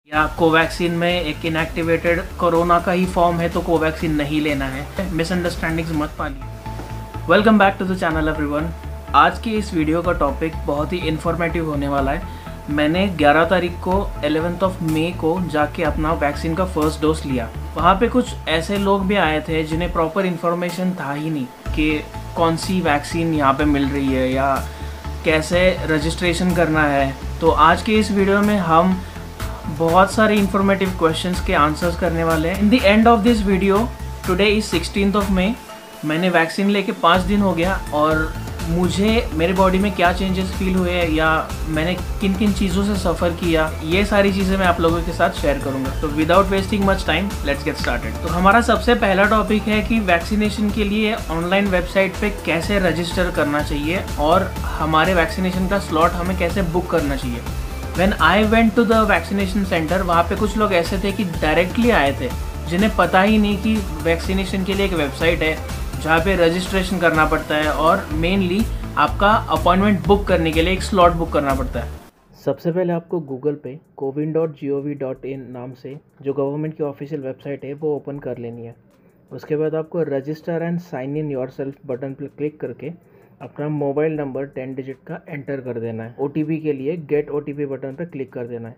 या कोवैक्सीन में एक इनएक्टिवेटेड कोरोना का ही फॉर्म है तो कोवैक्सीन नहीं लेना है। मिसअंडरस्टैंडिंग्स मत पालिए। Welcome back to the channel everyone. आज की इस वीडियो का टॉपिक बहुत ही इन्फॉर्मेटिव होने वाला है। मैंने 11 तारीख को 11th ऑफ मई को जाके अपना वैक्सीन का फर्स्ट डोज लिया। वहाँ पे कुछ ऐसे लोग भी आए थे जिन्हें प्रॉपर इन्फॉर्मेशन था ही नहीं कि कौन सी वैक्सीन यहाँ पे मिल रही है या कैसे रजिस्ट्रेशन करना है। तो आज के इस वीडियो में हम बहुत सारे इंफॉर्मेटिव क्वेश्चंस के आंसर्स करने वाले हैं। In the end of this video, today is 16th of मई। मैंने वैक्सीन लेके 5 दिन हो गया और मुझे मेरे बॉडी में क्या चेंजेस फील हुए या मैंने किन किन चीज़ों से सफ़र किया, ये सारी चीज़ें मैं आप लोगों के साथ शेयर करूंगा। तो without wasting much time, let's get started. तो हमारा सबसे पहला टॉपिक है कि वैक्सीनेशन के लिए ऑनलाइन वेबसाइट पे कैसे रजिस्टर करना चाहिए और हमारे वैक्सीनेशन का स्लॉट हमें कैसे बुक करना चाहिए। When I went to the vaccination center, वहाँ पे कुछ लोग ऐसे थे कि डायरेक्टली आए थे जिन्हें पता ही नहीं कि वैक्सीनेशन के लिए एक वेबसाइट है जहाँ पे रजिस्ट्रेशन करना पड़ता है और मेनली आपका अपॉइंटमेंट बुक करने के लिए एक स्लॉट बुक करना पड़ता है। सबसे पहले आपको गूगल पे cowin.gov.in नाम से जो गवर्नमेंट की ऑफिशियल वेबसाइट है वो ओपन कर लेनी है। उसके बाद आपको register and sign in yourself button पर क्लिक करके अपना मोबाइल नंबर 10 डिजिट का एंटर कर देना है। OTP के लिए गेट OTP बटन पर क्लिक कर देना है।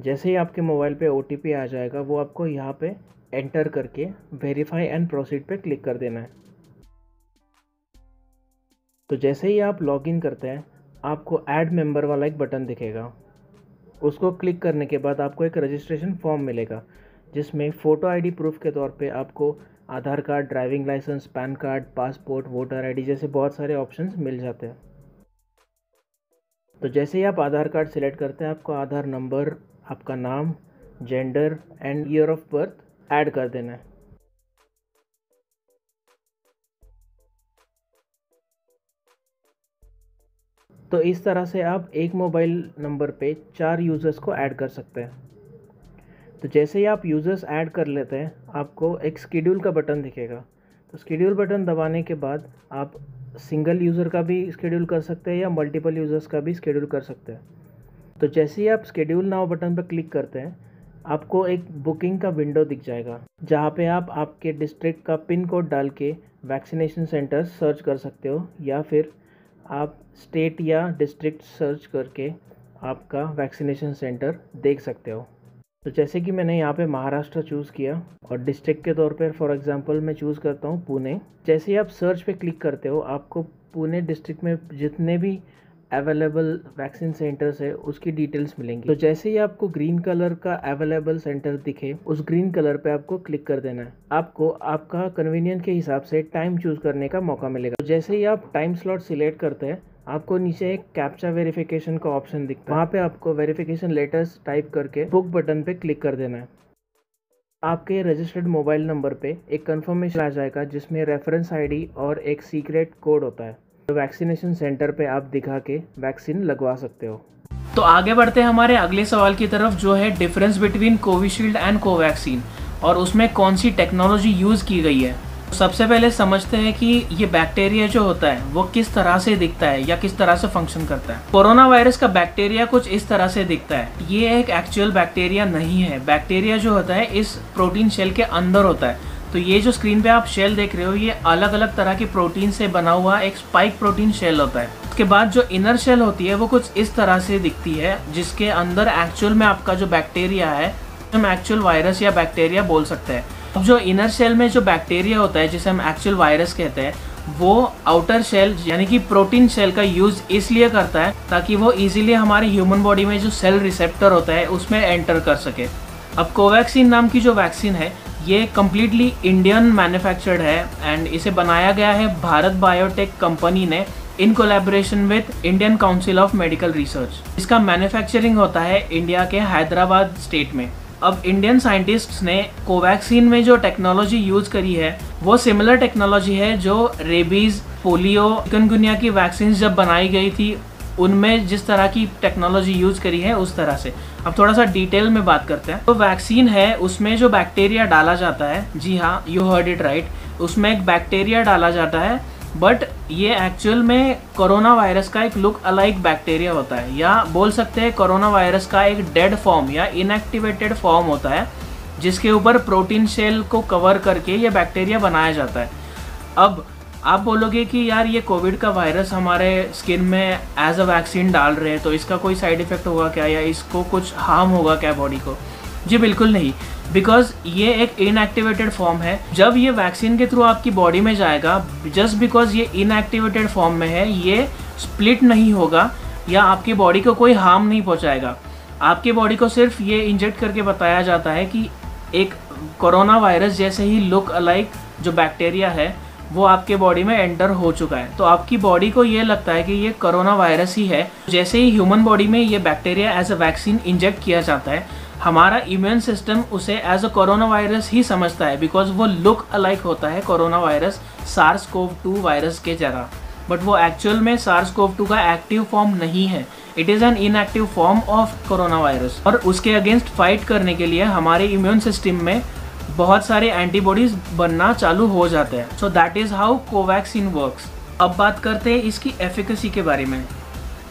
जैसे ही आपके मोबाइल पे OTP आ जाएगा वो आपको यहाँ पे एंटर करके वेरीफाई एंड प्रोसीड पे क्लिक कर देना है। तो जैसे ही आप लॉगिन करते हैं आपको ऐड मेंबर वाला एक बटन दिखेगा। उसको क्लिक करने के बाद आपको एक रजिस्ट्रेशन फॉर्म मिलेगा जिसमें फ़ोटो ID प्रूफ के तौर पे आपको Aadhaar card, driving licence, PAN card, passport, voter ID जैसे बहुत सारे ऑप्शंस मिल जाते हैं। तो जैसे ही आप आधार कार्ड सिलेक्ट करते हैं आपको आधार नंबर, आपका नाम, gender and year of birth add कर देना है। तो इस तरह से आप एक मोबाइल नंबर पे 4 यूज़र्स को ऐड कर सकते हैं। तो जैसे ही आप यूज़र्स ऐड कर लेते हैं आपको एक शेड्यूल का बटन दिखेगा। तो शेड्यूल बटन दबाने के बाद आप सिंगल यूज़र का भी शेड्यूल कर सकते हैं या मल्टीपल यूज़र्स का भी शेड्यूल कर सकते हैं। तो जैसे ही आप शेड्यूल नाउ बटन पर क्लिक करते हैं आपको एक बुकिंग का विंडो दिख जाएगा जहाँ पे आप आपके डिस्ट्रिक्ट का पिन कोड डाल के वैक्सीनेशन सेंटर सर्च कर सकते हो या फिर आप स्टेट या डिस्ट्रिक्ट सर्च करके आपका वैक्सीनेशन सेंटर देख सकते हो। तो जैसे कि मैंने यहाँ पे महाराष्ट्र चूज़ किया और डिस्ट्रिक्ट के तौर पर फॉर एग्जांपल मैं चूज़ करता हूँ पुणे। जैसे ही आप सर्च पे क्लिक करते हो आपको पुणे डिस्ट्रिक्ट में जितने भी अवेलेबल वैक्सीन सेंटर्स है उसकी डिटेल्स मिलेंगी। तो जैसे ही आपको ग्रीन कलर का अवेलेबल सेंटर दिखे उस ग्रीन कलर पे आपको क्लिक कर देना है। आपको आपका कन्वीनियंस के हिसाब से टाइम चूज़ करने का मौका मिलेगा। तो जैसे ही आप टाइम स्लॉट सिलेक्ट करते हैं आपको नीचे एक कैप्चा वेरिफिकेशन का ऑप्शन दिखता है। वहाँ पे आपको वेरिफिकेशन लेटर्स टाइप करके बुक बटन पे क्लिक कर देना है। आपके रजिस्टर्ड मोबाइल नंबर पे एक कंफर्मेशन आ जाएगा जिसमें रेफरेंस ID और एक सीक्रेट कोड होता है। तो वैक्सीनेशन सेंटर पे आप दिखा के वैक्सीन लगवा सकते हो। तो आगे बढ़ते हैं हमारे अगले सवाल की तरफ जो है difference between Covishield and Covaxin और उसमें कौन सी टेक्नोलॉजी यूज़ की गई है। सबसे पहले समझते हैं कि ये बैक्टीरिया जो होता है वो किस तरह से दिखता है या किस तरह से फंक्शन करता है। कोरोना वायरस का बैक्टीरिया कुछ इस तरह से दिखता है। ये एक एक्चुअल बैक्टीरिया नहीं है। बैक्टीरिया जो होता है इस प्रोटीन शेल के अंदर होता है। तो ये जो स्क्रीन पे आप शेल देख रहे हो ये अलग अलग तरह की प्रोटीन से बना हुआ एक स्पाइक प्रोटीन शेल होता है। उसके बाद जो इनर शेल होती है वो कुछ इस तरह से दिखती है जिसके अंदर एक्चुअल में आपका जो बैक्टीरिया है हम एक्चुअल वायरस या बैक्टीरिया बोल सकते हैं। अब जो इनर शेल में जो बैक्टीरिया होता है जिसे हम एक्चुअल वायरस कहते हैं वो आउटर शेल यानी कि प्रोटीन शेल का यूज इसलिए करता है ताकि वो इजीली हमारे ह्यूमन बॉडी में जो सेल रिसेप्टर होता है उसमें एंटर कर सके। अब कोवैक्सीन नाम की जो वैक्सीन है ये कम्प्लीटली इंडियन मैन्युफैक्चर्ड है एंड इसे बनाया गया है भारत बायोटेक कंपनी ने in collaboration with Indian council of medical research. इसका मैन्युफैक्चरिंग होता है इंडिया के हैदराबाद स्टेट में। अब इंडियन साइंटिस्ट्स ने कोवैक्सीन में जो टेक्नोलॉजी यूज करी है वो सिमिलर टेक्नोलॉजी है जो रेबीज, पोलियो, चिकनगुनिया की वैक्सीन जब बनाई गई थी उनमें जिस तरह की टेक्नोलॉजी यूज करी है उस तरह से। अब थोड़ा सा डिटेल में बात करते हैं। तो वैक्सीन है उसमें जो बैक्टीरिया डाला जाता है, जी हाँ, यू हर्ड इट राइट, उसमें एक बैक्टीरिया डाला जाता है बट ये एक्चुअल में कोरोना वायरस का एक लुक अलाइक बैक्टीरिया होता है, या बोल सकते हैं कोरोना वायरस का एक डेड फॉर्म या इनएक्टिवेटेड फॉर्म होता है, जिसके ऊपर प्रोटीन शेल को कवर करके ये बैक्टीरिया बनाया जाता है। अब आप बोलोगे कि यार ये कोविड का वायरस हमारे स्किन में एज अ वैक्सीन डाल रहे हैं, तो इसका कोई साइड इफ़ेक्ट होगा क्या, या इसको कुछ हार्म होगा क्या बॉडी को? जी बिल्कुल नहीं, बिकॉज ये एक इनएक्टिवेटेड फॉर्म है। जब ये वैक्सीन के थ्रू आपकी बॉडी में जाएगा, जस्ट बिकॉज ये इनएक्टिवेटेड फॉर्म में है, ये स्प्लिट नहीं होगा या आपकी बॉडी को कोई हार्म नहीं पहुंचाएगा। आपकी बॉडी को सिर्फ ये इंजेक्ट करके बताया जाता है कि एक कोरोना वायरस जैसे ही लुक अलाइक जो बैक्टीरिया है वो आपके बॉडी में एंटर हो चुका है, तो आपकी बॉडी को ये लगता है कि ये कोरोना वायरस ही है। जैसे ही ह्यूमन बॉडी में ये bacteria as a vaccine inject किया जाता है, हमारा इम्यून सिस्टम उसे एज अ कोरोना वायरस ही समझता है, बिकॉज वो लुक अलाइक होता है कोरोना वायरस SARS-CoV-2 वायरस के जरा, बट वो एक्चुअल में SARS-CoV-2 का एक्टिव फॉर्म नहीं है। It is an inactive form of corona virus, और उसके अगेंस्ट फाइट करने के लिए हमारे इम्यून सिस्टम में बहुत सारे एंटीबॉडीज बनना चालू हो जाते हैं। So that is how Covaxin works. अब बात करते हैं इसकी एफिकेसी के बारे में।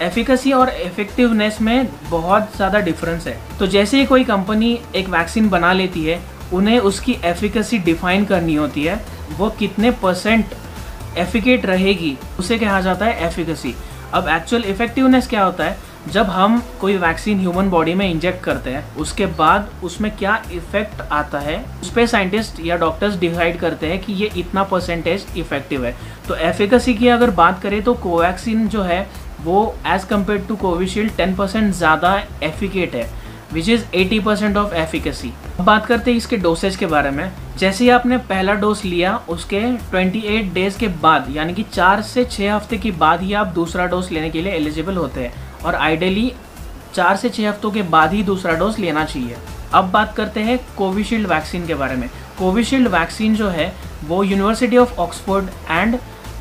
एफिकेसी और इफेक्टिवनेस में बहुत ज़्यादा डिफरेंस है। तो जैसे ही कोई कंपनी एक वैक्सीन बना लेती है, उन्हें उसकी एफिकेसी डिफाइन करनी होती है, वो कितने % एफिकेट रहेगी, उसे कहा जाता है एफिकेसी। अब एक्चुअल इफेक्टिवनेस क्या होता है? जब हम कोई वैक्सीन ह्यूमन बॉडी में इंजेक्ट करते हैं, उसके बाद उसमें क्या इफेक्ट आता है, उस पर साइंटिस्ट या डॉक्टर्स डिसाइड करते हैं कि ये इतना % इफेक्टिव है। तो एफिकेसी की अगर बात करें तो कोवैक्सीन जो है वो एज़ कम्पेयर टू कोविशील्ड 10% ज़्यादा एफिकेट है, विच इज़ 80% ऑफ एफिकेसी। अब बात करते हैं इसके डोसेज के बारे में। जैसे ही आपने पहला डोज लिया, उसके 28 डेज़ के बाद, यानी कि 4 से 6 हफ्ते के बाद ही आप दूसरा डोज लेने के लिए एलिजिबल होते हैं, और आइडियली 4 से 6 हफ्तों के बाद ही दूसरा डोज लेना चाहिए। अब बात करते हैं कोविशील्ड वैक्सीन के बारे में। कोविशील्ड वैक्सीन जो है वो university of Oxford and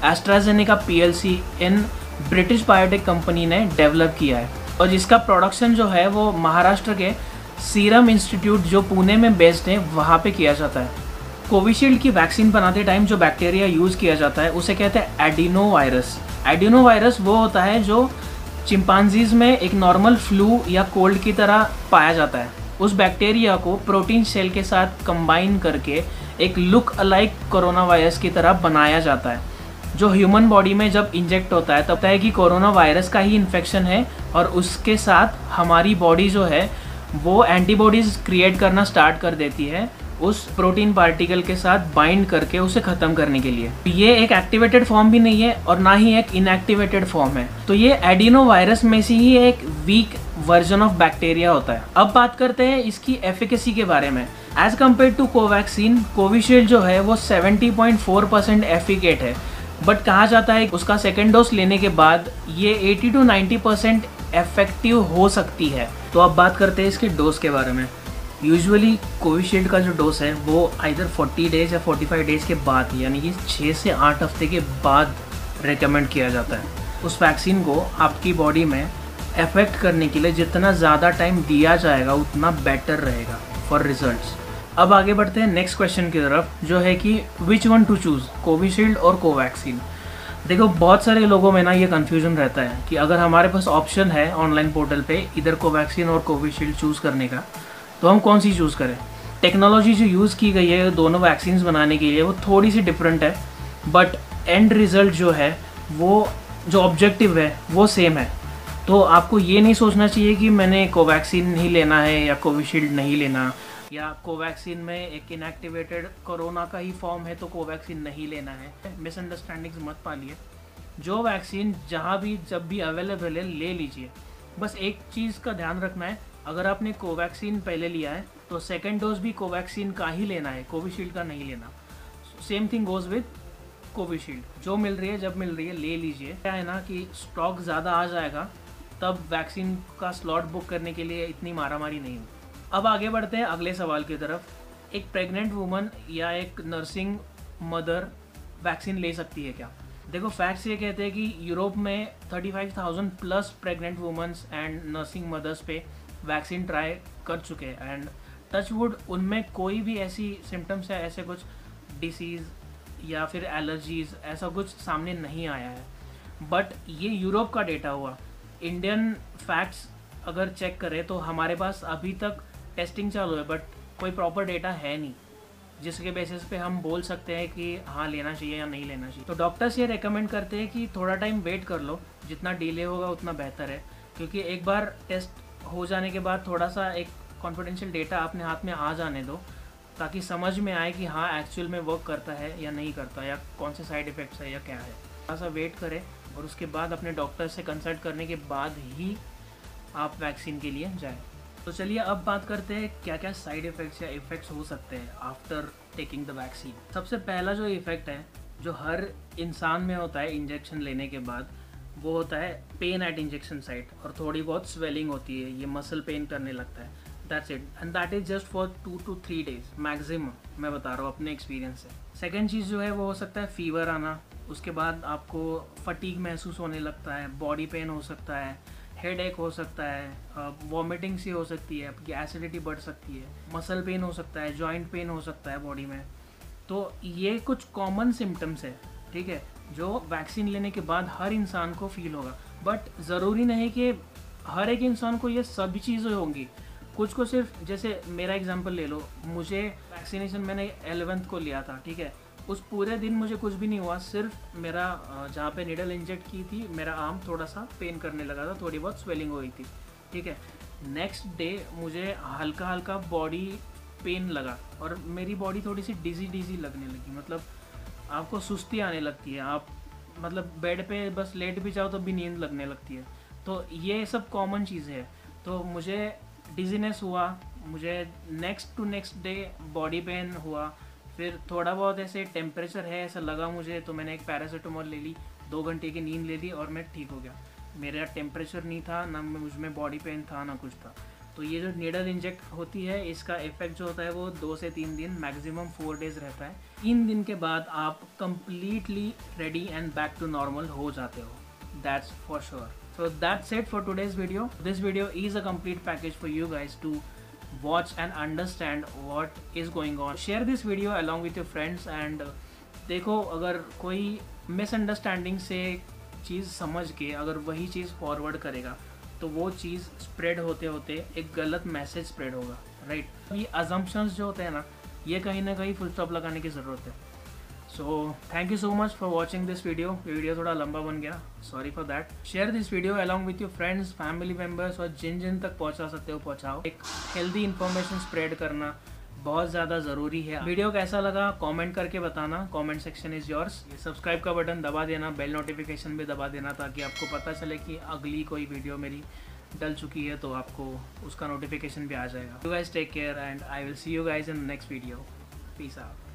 AstraZeneca PLC in British biotech company ने डेवलप किया है, और जिसका प्रोडक्शन जो है वो महाराष्ट्र के सीरम इंस्टीट्यूट जो पुणे में बेस्ड है वहाँ पे किया जाता है। कोविशील्ड की वैक्सीन बनाते टाइम जो बैक्टीरिया यूज़ किया जाता है उसे कहते हैं एडिनो वायरस। एडिनो वायरस वो होता है जो चिंपांजीज में एक नॉर्मल फ्लू या कोल्ड की तरह पाया जाता है। उस बैक्टीरिया को प्रोटीन शेल के साथ कंबाइन करके एक लुक अलाइक कोरोना वायरस की तरह बनाया जाता है, जो ह्यूमन बॉडी में जब इंजेक्ट होता है तब तक है कि कोरोना वायरस का ही इन्फेक्शन है, और उसके साथ हमारी बॉडी जो है वो एंटीबॉडीज़ क्रिएट करना स्टार्ट कर देती है उस प्रोटीन पार्टिकल के साथ बाइंड करके उसे ख़त्म करने के लिए। ये एक एक्टिवेटेड फॉर्म भी नहीं है और ना ही एक इनएक्टिवेटेड फॉर्म है, तो ये एडिनो वायरस में से ही एक वीक वर्जन ऑफ बैक्टीरिया होता है। अब बात करते हैं इसकी एफिकेसी के बारे में। As compare to Covaxin, Covishield जो है वो 70.4% एफिकेट है, बट कहा जाता है उसका सेकेंड डोज लेने के बाद ये 80 to 90% इफेक्टिव हो सकती है। तो अब बात करते हैं इसके डोज के बारे में। यूजुअली कोविशील्ड का जो डोज है वो आइदर 40 डेज़ या 45 डेज़ के बाद, यानी कि 6 से 8 हफ्ते के बाद रेकमेंड किया जाता है। उस वैक्सीन को आपकी बॉडी में अफेक्ट करने के लिए जितना ज़्यादा टाइम दिया जाएगा उतना बेटर रहेगा फॉर रिजल्ट्स। अब आगे बढ़ते हैं नेक्स्ट क्वेश्चन की तरफ, जो है कि which one two choose, Covishield और कोवैक्सीन। देखो, बहुत सारे लोगों में ना ये कन्फ्यूजन रहता है कि अगर हमारे पास ऑप्शन है ऑनलाइन पोर्टल पे इधर कोवैक्सीन और कोविशील्ड चूज़ करने का, तो हम कौन सी चूज़ करें। टेक्नोलॉजी जो यूज़ की गई है दोनों वैक्सीन्स बनाने के लिए वो थोड़ी सी डिफरेंट है, बट एंड रिज़ल्ट जो है वो जो ऑब्जेक्टिव है वो सेम है। तो आपको ये नहीं सोचना चाहिए कि मैंने कोवैक्सीन नहीं लेना है या कोविशील्ड नहीं लेना, या कोवैक्सीन में एक इनएक्टिवेटेड कोरोना का ही फॉर्म है तो कोवैक्सीन नहीं लेना है। मिसअंडरस्टैंडिंग्स मत पालिए। जो वैक्सीन जहाँ भी जब भी अवेलेबल है ले लीजिए। बस एक चीज़ का ध्यान रखना है, अगर आपने कोवैक्सीन पहले लिया है तो सेकेंड डोज भी कोवैक्सीन का ही लेना है, कोविशील्ड का नहीं लेना। Same thing goes with Covishield. जो मिल रही है जब मिल रही है ले लीजिए। क्या है ना कि स्टॉक ज़्यादा आ जाएगा तब वैक्सीन का स्लॉट बुक करने के लिए इतनी मारामारी नहीं होगी। अब आगे बढ़ते हैं अगले सवाल की तरफ। एक प्रेग्नेंट वुमन या एक नर्सिंग मदर वैक्सीन ले सकती है क्या? देखो, फैक्ट्स ये कहते हैं कि यूरोप में 35,000 plus pregnant womens and nursing mothers पे वैक्सीन ट्राई कर चुके हैं, एंड टच वुड उनमें कोई भी ऐसी सिम्टम्स या ऐसे कुछ डिसीज़ या फिर एलर्जीज़ ऐसा कुछ सामने नहीं आया है। बट ये यूरोप का डेटा हुआ। इंडियन फैक्ट्स अगर चेक करें तो हमारे पास अभी तक टेस्टिंग चालू है, बट कोई प्रॉपर डेटा है नहीं जिसके बेसिस पे हम बोल सकते हैं कि हाँ लेना चाहिए या नहीं लेना चाहिए। तो डॉक्टर्स ये रेकमेंड करते हैं कि थोड़ा टाइम वेट कर लो, जितना डिले होगा उतना बेहतर है, क्योंकि एक बार टेस्ट हो जाने के बाद थोड़ा सा एक कॉन्फिडेंशियल डेटा अपने हाथ में आ जाने दो, ताकि समझ में आए कि हाँ एक्चुअल में वर्क करता है या नहीं करता, या कौन से साइड इफ़ेक्ट्स है या क्या है। थोड़ा सा वेट करें और उसके बाद अपने डॉक्टर से कंसल्ट करने के बाद ही आप वैक्सीन के लिए जाएं। तो चलिए अब बात करते हैं क्या क्या साइड इफ़ेक्ट्स या इफ़ेक्ट्स हो सकते हैं आफ्टर टेकिंग द वैक्सीन। सबसे पहला जो इफ़ेक्ट है जो हर इंसान में होता है इंजेक्शन लेने के बाद, वो होता है पेन एट इंजेक्शन साइट, और थोड़ी बहुत स्वेलिंग होती है, ये मसल पेन करने लगता है। That's it, and that is just for 2 to 3 days maximum, मैं बता रहा हूँ अपने एक्सपीरियंस से। सेकेंड चीज़ जो है वो हो सकता है फीवर आना, उसके बाद आपको फटीग महसूस होने लगता है, बॉडी पेन हो सकता है, हेड एक हो सकता है, वॉमिटिंग सी हो सकती है, आपकी एसिडिटी बढ़ सकती है, मसल पेन हो सकता है, जॉइंट पेन हो सकता है बॉडी में। तो ये कुछ कॉमन सिम्टम्स है, ठीक है, जो वैक्सीन लेने के बाद हर इंसान को फील होगा। बट ज़रूरी नहीं कि हर एक इंसान को ये सभी चीज़ें होंगी, कुछ को सिर्फ, जैसे मेरा एग्जांपल ले लो, मुझे वैक्सीनेशन मैंने 11th को लिया था, ठीक है, उस पूरे दिन मुझे कुछ भी नहीं हुआ, सिर्फ मेरा जहाँ पे निडल इंजेक्ट की थी मेरा आर्म थोड़ा सा पेन करने लगा था, थोड़ी बहुत स्वेलिंग हो रही थी, ठीक है। नेक्स्ट डे मुझे हल्का हल्का बॉडी पेन लगा और मेरी बॉडी थोड़ी सी डिजी लगने लगी, मतलब आपको सुस्ती आने लगती है, आप मतलब बेड पे बस लेट भी जाओ तो भी नींद लगने लगती है। तो ये सब कॉमन चीज़ें हैं। तो मुझे डिजीनेस हुआ, मुझे नेक्स्ट डे बॉडी पेन हुआ, फिर थोड़ा बहुत ऐसे टेम्परेचर है ऐसा लगा मुझे, तो मैंने एक पैरासीटामोल ले ली, 2 घंटे की नींद ले ली और मैं ठीक हो गया। मेरा टेम्परेचर नहीं था, ना मुझमें बॉडी पेन था, ना कुछ था। तो ये जो नीडल इंजेक्ट होती है इसका इफेक्ट जो होता है वो 2 से 3 दिन, मैक्सिमम 4 days रहता है। 3 दिन के बाद आप completely ready and back to normal हो जाते हो, that's for sure. So that's it for today's video. This video is a complete package for you guys to watch and understand what is going on. Share this video along with your friends and देखो अगर कोई misunderstanding से चीज़ समझ के अगर वही चीज़ forward करेगा तो वो चीज़ स्प्रेड होते होते एक गलत मैसेज स्प्रेड होगा, राइट। ये अजम्पशंस जो होते हैं ना, ये कहीं ना कहीं फुल स्टॉप लगाने की ज़रूरत है। So thank you so much for watching this video. Video थोड़ा लंबा बन गया, sorry for that. Share this video along with your friends, family members, और जिन जिन तक पहुंचा सकते हो पहुंचाओ। एक हेल्दी इन्फॉर्मेशन स्प्रेड करना बहुत ज़्यादा ज़रूरी है। वीडियो कैसा लगा कमेंट करके बताना, comment section is yours. Subscribe का बटन दबा देना, बेल नोटिफिकेशन भी दबा देना, ताकि आपको पता चले कि अगली कोई वीडियो मेरी डल चुकी है तो आपको उसका नोटिफिकेशन भी आ जाएगा। You guys take care and I will see you guys in the next video. Peace out.